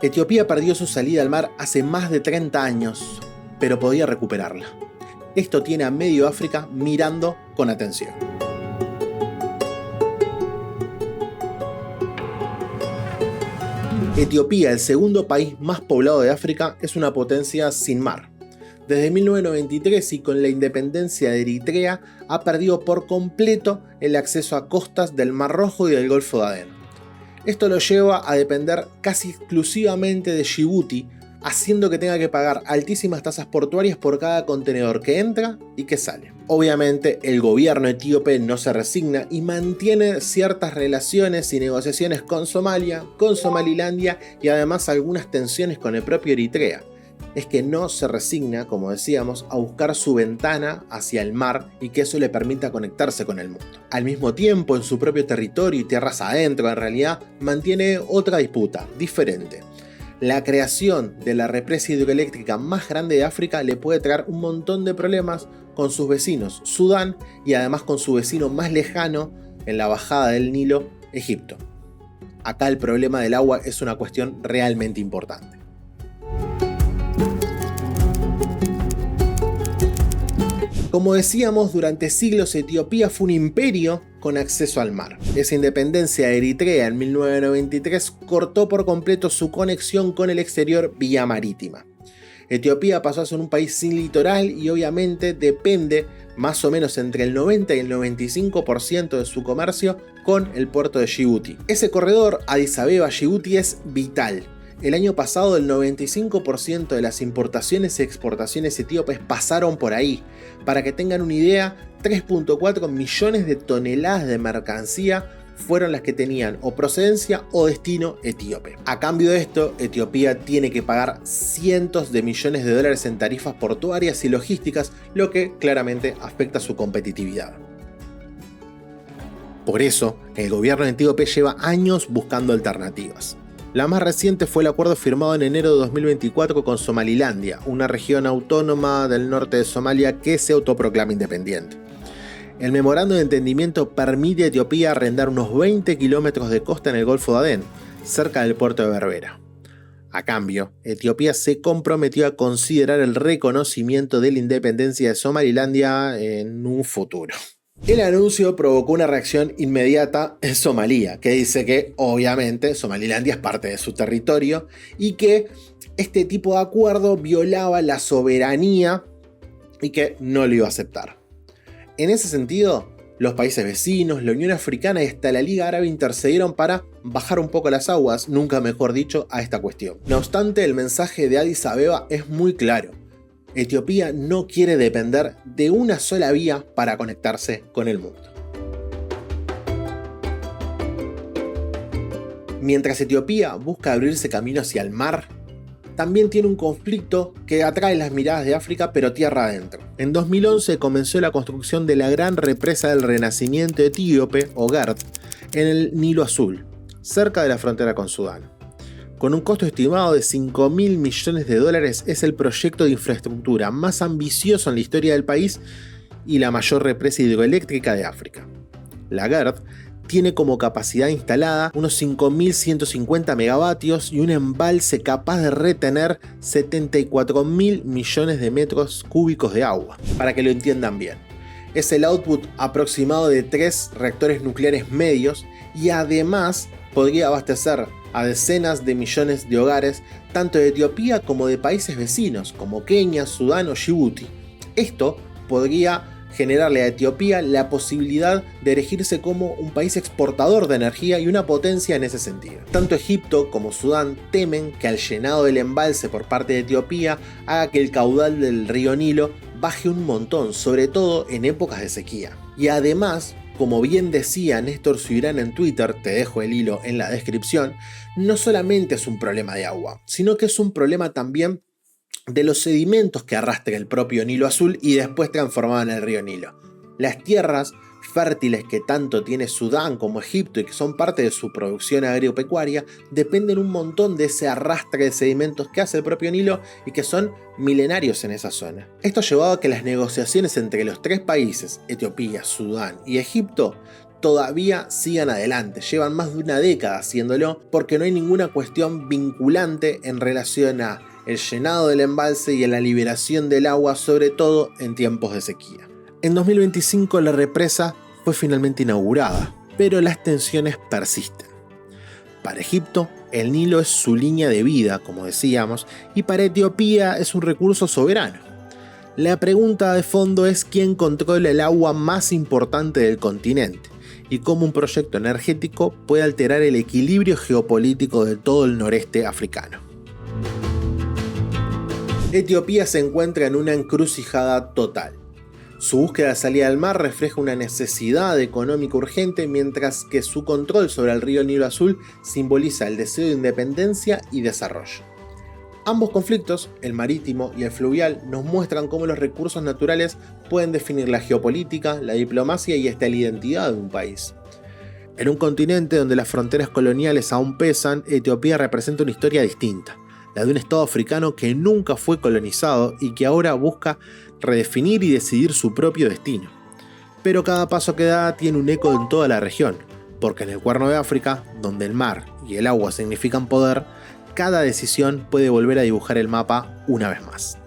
Etiopía perdió su salida al mar hace más de 30 años, pero podía recuperarla. Esto tiene a medio África mirando con atención. Etiopía, el segundo país más poblado de África, es una potencia sin mar. Desde 1993 y con la independencia de Eritrea ha perdido por completo el acceso a costas del Mar Rojo y del Golfo de Adén. Esto lo lleva a depender casi exclusivamente de Djibouti, haciendo que tenga que pagar altísimas tasas portuarias por cada contenedor que entra y que sale. Obviamente el gobierno etíope no se resigna y mantiene ciertas relaciones y negociaciones con Somalia, con Somalilandia y además algunas tensiones con el propio Eritrea. Es que no se resigna, como decíamos, a buscar su ventana hacia el mar y que eso le permita conectarse con el mundo. Al mismo tiempo, en su propio territorio y tierras adentro, en realidad, mantiene otra disputa, diferente. La creación de la represa hidroeléctrica más grande de África le puede traer un montón de problemas con sus vecinos, Sudán, y además con su vecino más lejano, en la bajada del Nilo, Egipto. Acá el problema del agua es una cuestión realmente importante. Como decíamos, durante siglos Etiopía fue un imperio con acceso al mar. Esa independencia de Eritrea en 1993 cortó por completo su conexión con el exterior vía marítima. Etiopía pasó a ser un país sin litoral y obviamente depende más o menos entre el 90 y el 95% de su comercio con el puerto de Djibouti. Ese corredor Addis Abeba-Djibouti es vital. El año pasado el 95% de las importaciones y exportaciones etíopes pasaron por ahí. Para que tengan una idea, 3.4 millones de toneladas de mercancía fueron las que tenían o procedencia o destino etíope. A cambio de esto, Etiopía tiene que pagar cientos de millones de dólares en tarifas portuarias y logísticas, lo que claramente afecta su competitividad. Por eso, el gobierno etíope lleva años buscando alternativas. La más reciente fue el acuerdo firmado en enero de 2024 con Somalilandia, una región autónoma del norte de Somalia que se autoproclama independiente. El memorando de entendimiento permite a Etiopía arrendar unos 20 kilómetros de costa en el Golfo de Adén, cerca del puerto de Berbera. A cambio, Etiopía se comprometió a considerar el reconocimiento de la independencia de Somalilandia en un futuro. El anuncio provocó una reacción inmediata en Somalia, que dice que obviamente Somalilandia es parte de su territorio y que este tipo de acuerdo violaba la soberanía y que no lo iba a aceptar. En ese sentido, los países vecinos, la Unión Africana y hasta la Liga Árabe intercedieron para bajar un poco las aguas, nunca mejor dicho, a esta cuestión. No obstante, el mensaje de Addis Abeba es muy claro. Etiopía no quiere depender de una sola vía para conectarse con el mundo. Mientras Etiopía busca abrirse camino hacia el mar, también tiene un conflicto que atrae las miradas de África pero tierra adentro. En 2011 comenzó la construcción de la gran represa del Renacimiento etíope, o GERD, en el Nilo Azul, cerca de la frontera con Sudán. Con un costo estimado de 5.000 millones de dólares, es el proyecto de infraestructura más ambicioso en la historia del país y la mayor represa hidroeléctrica de África. La GERD tiene como capacidad instalada unos 5.150 megavatios y un embalse capaz de retener 74.000 millones de metros cúbicos de agua. Para que lo entiendan bien, es el output aproximado de 3 reactores nucleares medios y además podría abastecer a decenas de millones de hogares, tanto de Etiopía como de países vecinos, como Kenia, Sudán o Djibouti. Esto podría generarle a Etiopía la posibilidad de erigirse como un país exportador de energía y una potencia en ese sentido. Tanto Egipto como Sudán temen que al llenado del embalse por parte de Etiopía haga que el caudal del río Nilo baje un montón, sobre todo en épocas de sequía. Y además, como bien decía Néstor Subirán en Twitter, te dejo el hilo en la descripción, no solamente es un problema de agua, sino que es un problema también de los sedimentos que arrastra el propio Nilo Azul y después transformaban en el río Nilo. Las tierras fértiles que tanto tiene Sudán como Egipto y que son parte de su producción agropecuaria dependen un montón de ese arrastre de sedimentos que hace el propio Nilo y que son milenarios en esa zona. Esto ha llevado a que las negociaciones entre los 3 países, Etiopía, Sudán y Egipto, todavía sigan adelante. Llevan más de una década haciéndolo porque no hay ninguna cuestión vinculante en relación a el llenado del embalse y a la liberación del agua, sobre todo en tiempos de sequía. En 2025 la represa fue finalmente inaugurada, pero las tensiones persisten. Para Egipto, el Nilo es su línea de vida, como decíamos, y para Etiopía es un recurso soberano. La pregunta de fondo es quién controla el agua más importante del continente y cómo un proyecto energético puede alterar el equilibrio geopolítico de todo el noreste africano. Etiopía se encuentra en una encrucijada total. Su búsqueda de salida al mar refleja una necesidad económica urgente, mientras que su control sobre el río Nilo Azul simboliza el deseo de independencia y desarrollo. Ambos conflictos, el marítimo y el fluvial, nos muestran cómo los recursos naturales pueden definir la geopolítica, la diplomacia y hasta la identidad de un país. En un continente donde las fronteras coloniales aún pesan, Etiopía representa una historia distinta, la de un estado africano que nunca fue colonizado y que ahora busca redefinir y decidir su propio destino. Pero cada paso que da tiene un eco en toda la región, porque en el Cuerno de África, donde el mar y el agua significan poder, cada decisión puede volver a dibujar el mapa una vez más.